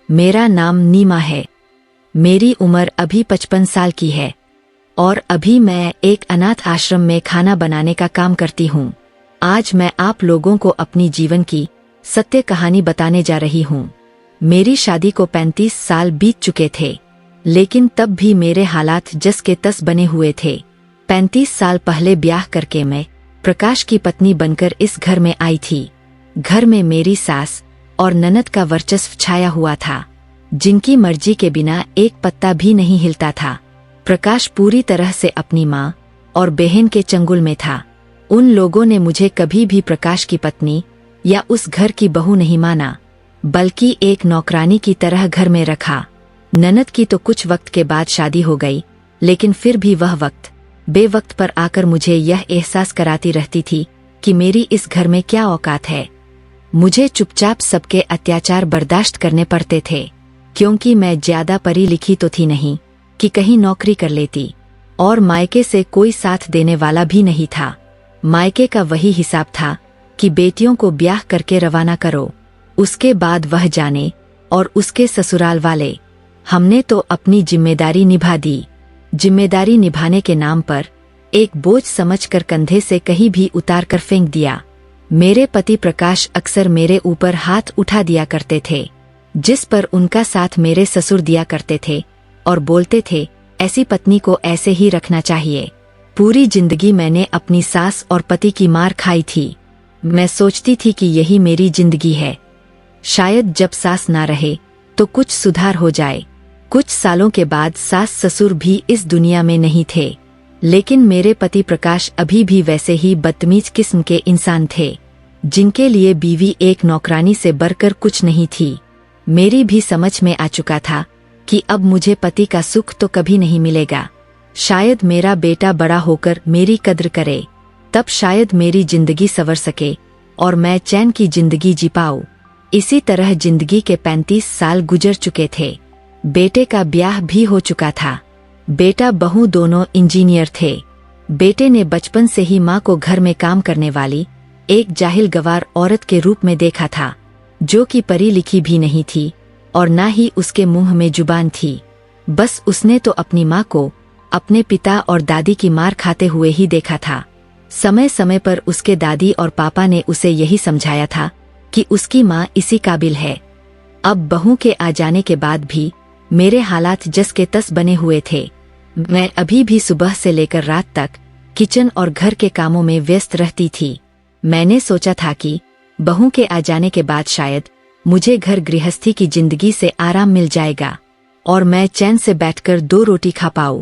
मेरा नाम नीमा है। मेरी उम्र अभी 55 साल की है और अभी मैं एक अनाथ आश्रम में खाना बनाने का काम करती हूँ। आज मैं आप लोगों को अपनी जीवन की सत्य कहानी बताने जा रही हूँ। मेरी शादी को 35 साल बीत चुके थे, लेकिन तब भी मेरे हालात जस के तस बने हुए थे। 35 साल पहले ब्याह करके मैं प्रकाश की पत्नी बनकर इस घर में आई थी। घर में मेरी सास और ननद का वर्चस्व छाया हुआ था, जिनकी मर्जी के बिना एक पत्ता भी नहीं हिलता था। प्रकाश पूरी तरह से अपनी माँ और बहन के चंगुल में था। उन लोगों ने मुझे कभी भी प्रकाश की पत्नी या उस घर की बहू नहीं माना, बल्कि एक नौकरानी की तरह घर में रखा। ननद की तो कुछ वक्त के बाद शादी हो गई, लेकिन फिर भी वह वक्त बेवक्त पर आकर मुझे यह एहसास कराती रहती थी कि मेरी इस घर में क्या औकात है। मुझे चुपचाप सबके अत्याचार बर्दाश्त करने पड़ते थे, क्योंकि मैं ज्यादा पढ़ी लिखी तो थी नहीं कि कहीं नौकरी कर लेती, और मायके से कोई साथ देने वाला भी नहीं था। मायके का वही हिसाब था कि बेटियों को ब्याह करके रवाना करो, उसके बाद वह जाने और उसके ससुराल वाले। हमने तो अपनी जिम्मेदारी निभा दी। जिम्मेदारी निभाने के नाम पर एक बोझ समझकर कंधे से कहीं भी उतार कर फेंक दिया। मेरे पति प्रकाश अक्सर मेरे ऊपर हाथ उठा दिया करते थे, जिस पर उनका साथ मेरे ससुर दिया करते थे और बोलते थे, ऐसी पत्नी को ऐसे ही रखना चाहिए। पूरी जिंदगी मैंने अपनी सास और पति की मार खाई थी। मैं सोचती थी कि यही मेरी जिंदगी है। शायद जब सास ना रहे तो कुछ सुधार हो जाए। कुछ सालों के बाद सास ससुर भी इस दुनिया में नहीं थे, लेकिन मेरे पति प्रकाश अभी भी वैसे ही बदतमीज किस्म के इंसान थे, जिनके लिए बीवी एक नौकरानी से बढ़कर कुछ नहीं थी। मेरी भी समझ में आ चुका था कि अब मुझे पति का सुख तो कभी नहीं मिलेगा। शायद मेरा बेटा बड़ा होकर मेरी कद्र करे, तब शायद मेरी जिंदगी संवर सके और मैं चैन की जिंदगी जी पाऊं। इसी तरह जिंदगी के 35 साल गुजर चुके थे। बेटे का ब्याह भी हो चुका था। बेटा बहू दोनों इंजीनियर थे। बेटे ने बचपन से ही माँ को घर में काम करने वाली एक जाहिल गवार औरत के रूप में देखा था, जो कि पढ़ी लिखी भी नहीं थी और ना ही उसके मुंह में जुबान थी। बस उसने तो अपनी माँ को अपने पिता और दादी की मार खाते हुए ही देखा था। समय समय पर उसके दादी और पापा ने उसे यही समझाया था कि उसकी माँ इसी काबिल है। अब बहू के आ जाने के बाद भी मेरे हालात जस के तस बने हुए थे। मैं अभी भी सुबह से लेकर रात तक किचन और घर के कामों में व्यस्त रहती थी। मैंने सोचा था कि बहू के आ जाने के बाद शायद मुझे घर गृहस्थी की जिंदगी से आराम मिल जाएगा और मैं चैन से बैठकर 2 रोटी खा पाऊं।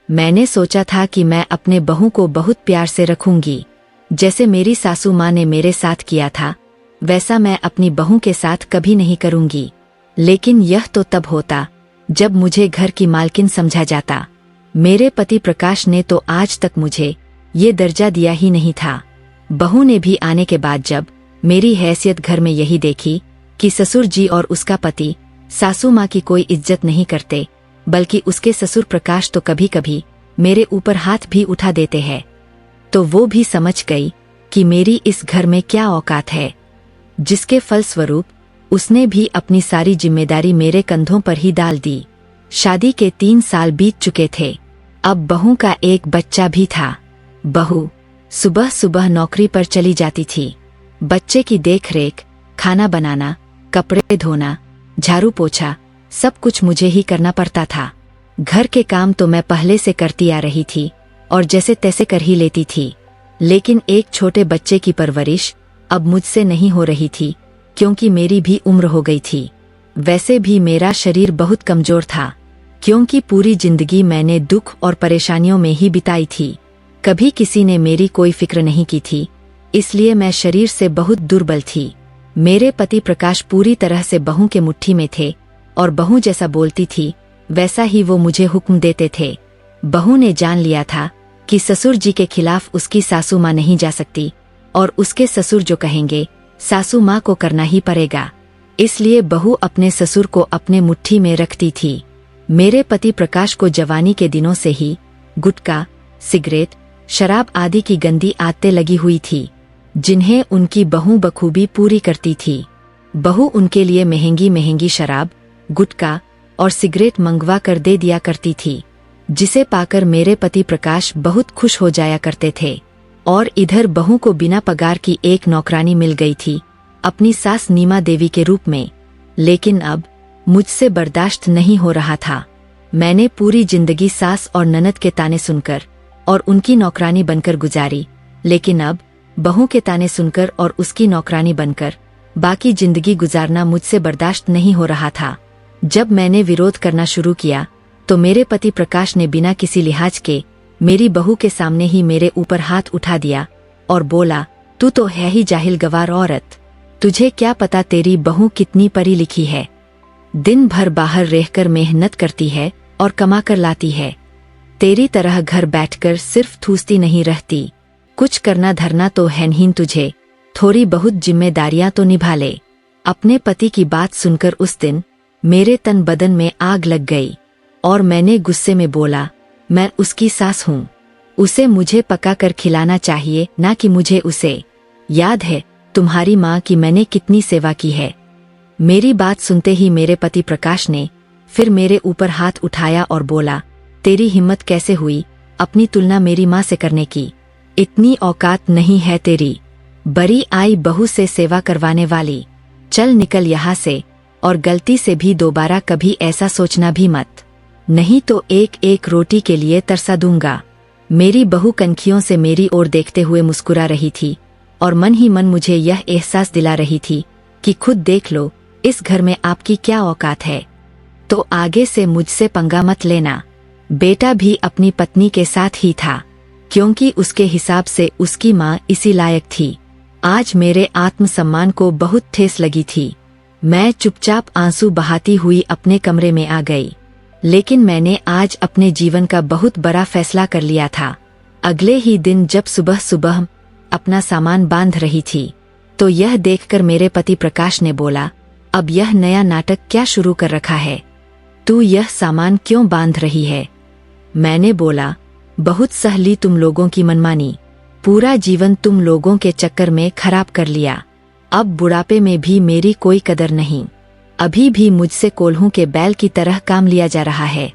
मैंने सोचा था कि मैं अपने बहू को बहुत प्यार से रखूंगी। जैसे मेरी सासू माँ ने मेरे साथ किया था, वैसा मैं अपनी बहू के साथ कभी नहीं करूंगी। लेकिन यह तो तब होता जब मुझे घर की मालकिन समझा जाता। मेरे पति प्रकाश ने तो आज तक मुझे ये दर्जा दिया ही नहीं था। बहू ने भी आने के बाद जब मेरी हैसियत घर में यही देखी कि ससुर जी और उसका पति सासू माँ की कोई इज्जत नहीं करते, बल्कि उसके ससुर प्रकाश तो कभी कभी मेरे ऊपर हाथ भी उठा देते हैं, तो वो भी समझ गई कि मेरी इस घर में क्या औकात है। जिसके फलस्वरूप उसने भी अपनी सारी जिम्मेदारी मेरे कंधों पर ही डाल दी। शादी के 3 साल बीत चुके थे। अब बहू का एक बच्चा भी था। बहू सुबह सुबह नौकरी पर चली जाती थी। बच्चे की देखरेख, खाना बनाना, कपड़े धोना, झाड़ू पोछा सब कुछ मुझे ही करना पड़ता था। घर के काम तो मैं पहले से करती आ रही थी और जैसे तैसे कर ही लेती थी, लेकिन एक छोटे बच्चे की परवरिश अब मुझसे नहीं हो रही थी, क्योंकि मेरी भी उम्र हो गई थी। वैसे भी मेरा शरीर बहुत कमजोर था, क्योंकि पूरी जिंदगी मैंने दुख और परेशानियों में ही बिताई थी। कभी किसी ने मेरी कोई फिक्र नहीं की थी, इसलिए मैं शरीर से बहुत दुर्बल थी। मेरे पति प्रकाश पूरी तरह से बहू के मुट्ठी में थे और बहू जैसा बोलती थी वैसा ही वो मुझे हुक्म देते थे। बहू ने जान लिया था कि ससुर जी के खिलाफ उसकी सासू माँ नहीं जा सकती और उसके ससुर जो कहेंगे सासू माँ को करना ही पड़ेगा। इसलिए बहू अपने ससुर को अपने मुट्ठी में रखती थी। मेरे पति प्रकाश को जवानी के दिनों से ही गुटखा, सिगरेट, शराब आदि की गंदी आदतें लगी हुई थी, जिन्हें उनकी बहू बखूबी पूरी करती थी। बहू उनके लिए महंगी महंगी शराब गुटखा और सिगरेट मंगवा कर दे दिया करती थी, जिसे पाकर मेरे पति प्रकाश बहुत खुश हो जाया करते थे। और इधर बहू को बिना पगार की एक नौकरानी मिल गई थी, अपनी सास नीमा देवी के रूप में। लेकिन अब मुझसे बर्दाश्त नहीं हो रहा था। मैंने पूरी जिंदगी सास और ननद के ताने सुनकर और उनकी नौकरानी बनकर गुजारी, लेकिन अब बहू के ताने सुनकर और उसकी नौकरानी बनकर बाकी जिंदगी गुजारना मुझसे बर्दाश्त नहीं हो रहा था। जब मैंने विरोध करना शुरू किया तो मेरे पति प्रकाश ने बिना किसी लिहाज के मेरी बहू के सामने ही मेरे ऊपर हाथ उठा दिया और बोला, तू तो है ही जाहिल गवार औरत, तुझे क्या पता तेरी बहू कितनी पढ़ी लिखी है, दिन भर बाहर रहकर मेहनत करती है और कमा कर लाती है, तेरी तरह घर बैठकर सिर्फ ठूसती नहीं रहती, कुछ करना धरना तो है नहीं तुझे, थोड़ी बहुत जिम्मेदारियां तो निभा ले। अपने पति की बात सुनकर उस दिन मेरे तन बदन में आग लग गई और मैंने गुस्से में बोला, मैं उसकी सास हूँ, उसे मुझे पका कर खिलाना चाहिए, ना कि मुझे उसे। याद है तुम्हारी माँ की मैंने कितनी सेवा की है। मेरी बात सुनते ही मेरे पति प्रकाश ने फिर मेरे ऊपर हाथ उठाया और बोला, तेरी हिम्मत कैसे हुई अपनी तुलना मेरी माँ से करने की, इतनी औकात नहीं है तेरी, बड़ी आई बहू से सेवा करवाने वाली, चल निकल यहाँ से और गलती से भी दोबारा कभी ऐसा सोचना भी मत, नहीं तो एक एक रोटी के लिए तरसा दूंगा। मेरी बहू कनखियों से मेरी ओर देखते हुए मुस्कुरा रही थी और मन ही मन मुझे यह एहसास दिला रही थी कि खुद देख लो इस घर में आपकी क्या औकात है, तो आगे से मुझसे पंगा मत लेना। बेटा भी अपनी पत्नी के साथ ही था, क्योंकि उसके हिसाब से उसकी माँ इसी लायक थी। आज मेरे आत्मसम्मान को बहुत ठेस लगी थी। मैं चुपचाप आंसू बहाती हुई अपने कमरे में आ गई। लेकिन मैंने आज अपने जीवन का बहुत बड़ा फैसला कर लिया था। अगले ही दिन जब सुबह सुबह अपना सामान बांध रही थी तो यह देखकर मेरे पति प्रकाश ने बोला, अब यह नया नाटक क्या शुरू कर रखा है, तू यह सामान क्यों बांध रही है? मैंने बोला, बहुत सह ली तुम लोगों की मनमानी, पूरा जीवन तुम लोगों के चक्कर में खराब कर लिया, अब बुढ़ापे में भी मेरी कोई कदर नहीं, अभी भी मुझसे कोल्हू के बैल की तरह काम लिया जा रहा है,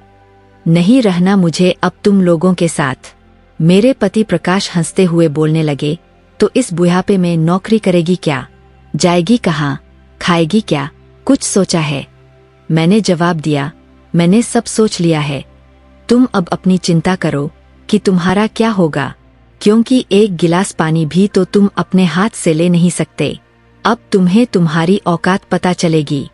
नहीं रहना मुझे अब तुम लोगों के साथ। मेरे पति प्रकाश हंसते हुए बोलने लगे, तो इस बुढ़ापे में नौकरी करेगी क्या, जाएगी कहाँ, खाएगी क्या, कुछ सोचा है? मैंने जवाब दिया, मैंने सब सोच लिया है, तुम अब अपनी चिंता करो कि तुम्हारा क्या होगा, क्योंकि एक गिलास पानी भी तो तुम अपने हाथ से ले नहीं सकते, अब तुम्हें तुम्हारी औकात पता चलेगी।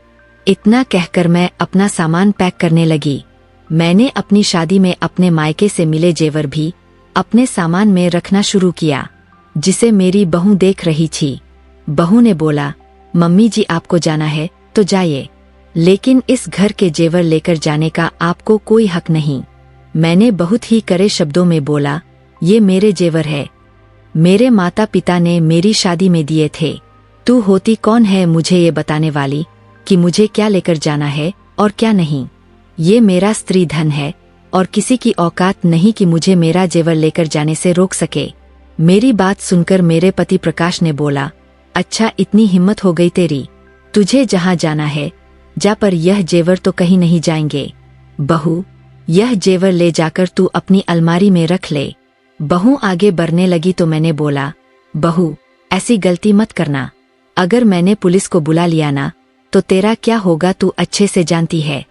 इतना कहकर मैं अपना सामान पैक करने लगी। मैंने अपनी शादी में अपने मायके से मिले जेवर भी अपने सामान में रखना शुरू किया, जिसे मेरी बहू देख रही थी। बहू ने बोला, मम्मी जी आपको जाना है तो जाइए, लेकिन इस घर के जेवर लेकर जाने का आपको कोई हक नहीं। मैंने बहुत ही कड़े शब्दों में बोला, ये मेरे जेवर है, मेरे माता पिता ने मेरी शादी में दिए थे, तू होती कौन है मुझे ये बताने वाली कि मुझे क्या लेकर जाना है और क्या नहीं। ये मेरा स्त्री धन है और किसी की औकात नहीं कि मुझे मेरा जेवर लेकर जाने से रोक सके। मेरी बात सुनकर मेरे पति प्रकाश ने बोला, अच्छा इतनी हिम्मत हो गई तेरी, तुझे जहाँ जाना है जा, पर यह जेवर तो कहीं नहीं जाएंगे। बहू, यह जेवर ले जाकर तू अपनी अलमारी में रख ले। बहू आगे बढ़ने लगी तो मैंने बोला, बहू ऐसी गलती मत करना, अगर मैंने पुलिस को बुला लिया ना तो तेरा क्या होगा तू अच्छे से जानती है।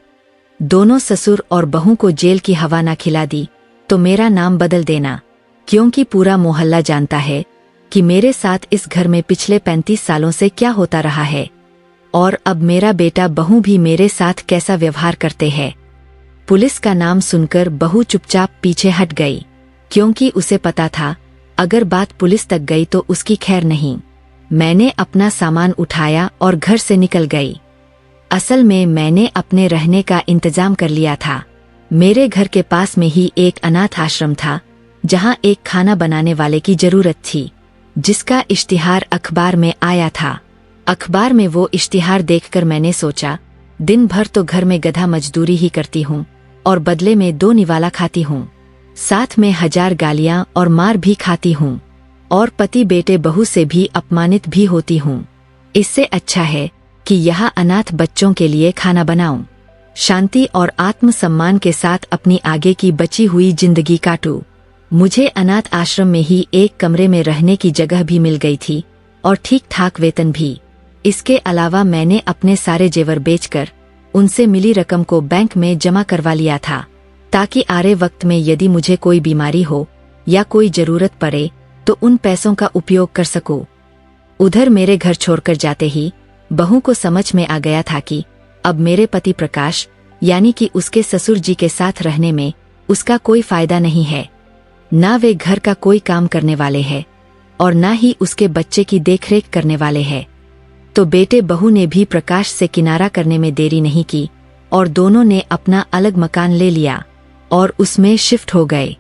दोनों ससुर और बहू को जेल की हवा ना खिला दी तो मेरा नाम बदल देना, क्योंकि पूरा मोहल्ला जानता है कि मेरे साथ इस घर में पिछले 35 सालों से क्या होता रहा है, और अब मेरा बेटा बहू भी मेरे साथ कैसा व्यवहार करते हैं। पुलिस का नाम सुनकर बहू चुपचाप पीछे हट गई, क्योंकि उसे पता था अगर बात पुलिस तक गई तो उसकी खैर नहीं। मैंने अपना सामान उठाया और घर से निकल गई। असल में मैंने अपने रहने का इंतजाम कर लिया था। मेरे घर के पास में ही एक अनाथ आश्रम था, जहां एक खाना बनाने वाले की जरूरत थी, जिसका इश्तिहार अखबार में आया था। अखबार में वो इश्तिहार देखकर मैंने सोचा, दिन भर तो घर में गधा मजदूरी ही करती हूँ और बदले में 2 निवाला खाती हूँ, साथ में 1000 गालियां और मार भी खाती हूँ, और पति बेटे बहू से भी अपमानित भी होती हूँ। इससे अच्छा है कि यहाँ अनाथ बच्चों के लिए खाना बनाऊं। शांति और आत्मसम्मान के साथ अपनी आगे की बची हुई जिंदगी काटूं। मुझे अनाथ आश्रम में ही एक कमरे में रहने की जगह भी मिल गई थी और ठीक ठाक वेतन भी। इसके अलावा मैंने अपने सारे जेवर बेचकर उनसे मिली रकम को बैंक में जमा करवा लिया था, ताकि आरे वक्त में यदि मुझे कोई बीमारी हो या कोई जरूरत पड़े तो उन पैसों का उपयोग कर सकूं। उधर मेरे घर छोड़कर जाते ही बहू को समझ में आ गया था कि अब मेरे पति प्रकाश यानी कि उसके ससुर जी के साथ रहने में उसका कोई फायदा नहीं है। ना वे घर का कोई काम करने वाले हैं और ना ही उसके बच्चे की देखरेख करने वाले हैं। तो बेटे बहू ने भी प्रकाश से किनारा करने में देरी नहीं की और दोनों ने अपना अलग मकान ले लिया और उसमें शिफ्ट हो गए।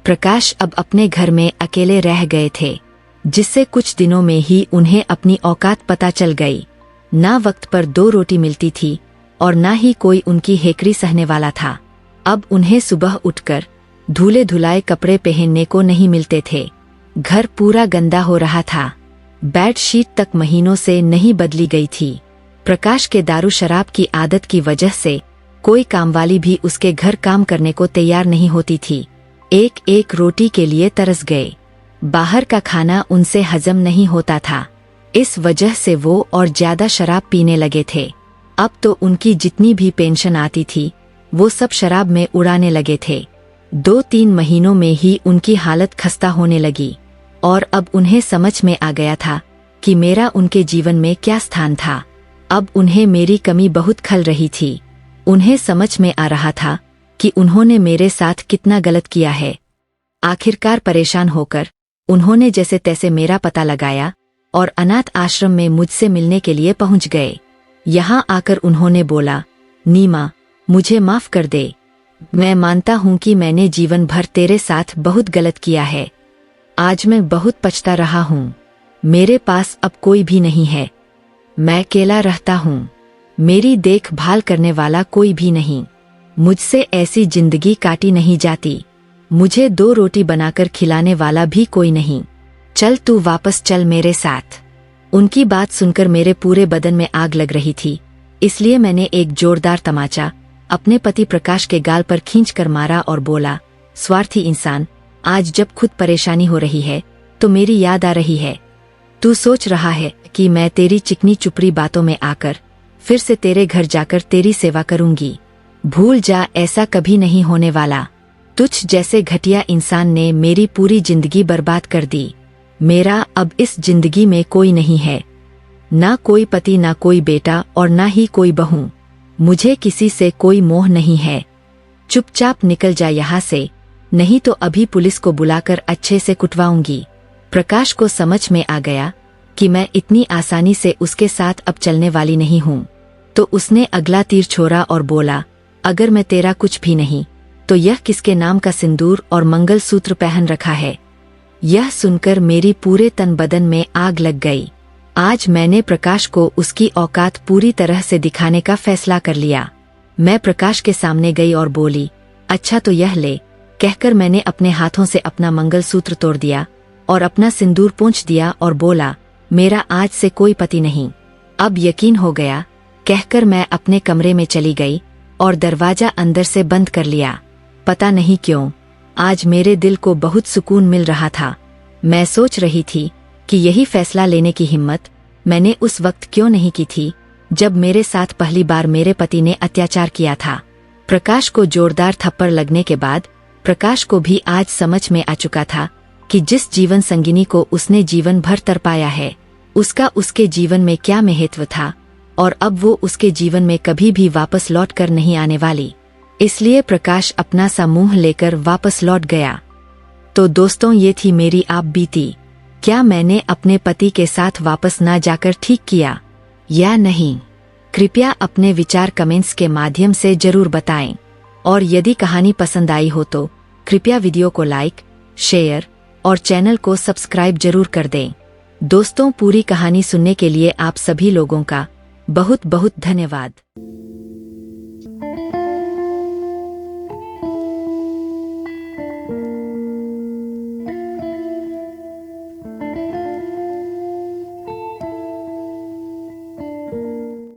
प्रकाश अब अपने घर में अकेले रह गए थे, जिससे कुछ दिनों में ही उन्हें अपनी औकात पता चल गई। ना वक्त पर 2 रोटी मिलती थी और ना ही कोई उनकी हेकड़ी सहने वाला था। अब उन्हें सुबह उठकर धुले धुलाए कपड़े पहनने को नहीं मिलते थे। घर पूरा गंदा हो रहा था। बेडशीट तक महीनों से नहीं बदली गई थी। प्रकाश के दारू शराब की आदत की वजह से कोई कामवाली भी उसके घर काम करने को तैयार नहीं होती थी। एक एक रोटी के लिए तरस गए। बाहर का खाना उनसे हजम नहीं होता था। इस वजह से वो और ज्यादा शराब पीने लगे थे। अब तो उनकी जितनी भी पेंशन आती थी वो सब शराब में उड़ाने लगे थे। 2-3 महीनों में ही उनकी हालत खस्ता होने लगी और अब उन्हें समझ में आ गया था कि मेरा उनके जीवन में क्या स्थान था। अब उन्हें मेरी कमी बहुत खल रही थी। उन्हें समझ में आ रहा था कि उन्होंने मेरे साथ कितना गलत किया है। आखिरकार परेशान होकर उन्होंने जैसे तैसे मेरा पता लगाया और अनाथ आश्रम में मुझसे मिलने के लिए पहुंच गए। यहाँ आकर उन्होंने बोला, नीमा, मुझे माफ कर दे। मैं मानता हूँ कि मैंने जीवन भर तेरे साथ बहुत गलत किया है। आज मैं बहुत पछता रहा हूँ। मेरे पास अब कोई भी नहीं है। मैं अकेला रहता हूँ। मेरी देखभाल करने वाला कोई भी नहीं। मुझसे ऐसी जिंदगी काटी नहीं जाती। मुझे 2 रोटी बनाकर खिलाने वाला भी कोई नहीं। चल तू वापस चल मेरे साथ। उनकी बात सुनकर मेरे पूरे बदन में आग लग रही थी, इसलिए मैंने एक जोरदार तमाचा अपने पति प्रकाश के गाल पर खींचकर मारा और बोला, स्वार्थी इंसान, आज जब खुद परेशानी हो रही है तो मेरी याद आ रही है। तू सोच रहा है कि मैं तेरी चिकनी चुपड़ी बातों में आकर फिर से तेरे घर जाकर तेरी सेवा करूंगी। भूल जा, ऐसा कभी नहीं होने वाला। तुझ जैसे घटिया इंसान ने मेरी पूरी जिंदगी बर्बाद कर दी। मेरा अब इस जिंदगी में कोई नहीं है। ना कोई पति, ना कोई बेटा और ना ही कोई बहू। मुझे किसी से कोई मोह नहीं है। चुपचाप निकल जा यहाँ से, नहीं तो अभी पुलिस को बुलाकर अच्छे से कुटवाऊंगी। प्रकाश को समझ में आ गया कि मैं इतनी आसानी से उसके साथ अब चलने वाली नहीं हूँ, तो उसने अगला तीर छोड़ा और बोला, अगर मैं तेरा कुछ भी नहीं तो यह किसके नाम का सिंदूर और मंगलसूत्र पहन रखा है। यह सुनकर मेरी पूरे तन बदन में आग लग गई। आज मैंने प्रकाश को उसकी औकात पूरी तरह से दिखाने का फैसला कर लिया। मैं प्रकाश के सामने गई और बोली, अच्छा तो यह ले। कहकर मैंने अपने हाथों से अपना मंगलसूत्र तोड़ दिया और अपना सिंदूर पोंछ दिया और बोला, मेरा आज से कोई पति नहीं। अब यकीन हो गया। कहकर मैं अपने कमरे में चली गई और दरवाजा अंदर से बंद कर लिया। पता नहीं क्यों आज मेरे दिल को बहुत सुकून मिल रहा था। मैं सोच रही थी कि यही फैसला लेने की हिम्मत मैंने उस वक्त क्यों नहीं की थी जब मेरे साथ पहली बार मेरे पति ने अत्याचार किया था। प्रकाश को जोरदार थप्पड़ लगने के बाद प्रकाश को भी आज समझ में आ चुका था कि जिस जीवन संगिनी को उसने जीवन भर तरपाया है उसका उसके जीवन में क्या महत्व था और अब वो उसके जीवन में कभी भी वापस लौट कर नहीं आने वाली। इसलिए प्रकाश अपना सा मुंह लेकर वापस लौट गया। तो दोस्तों, ये थी मेरी आप बीती। क्या मैंने अपने पति के साथ वापस ना जाकर ठीक किया या नहीं? कृपया अपने विचार कमेंट्स के माध्यम से जरूर बताएं और यदि कहानी पसंद आई हो तो कृपया वीडियो को लाइक, शेयर और चैनल को सब्सक्राइब जरूर कर दें। दोस्तों, पूरी कहानी सुनने के लिए आप सभी लोगों का बहुत बहुत धन्यवाद।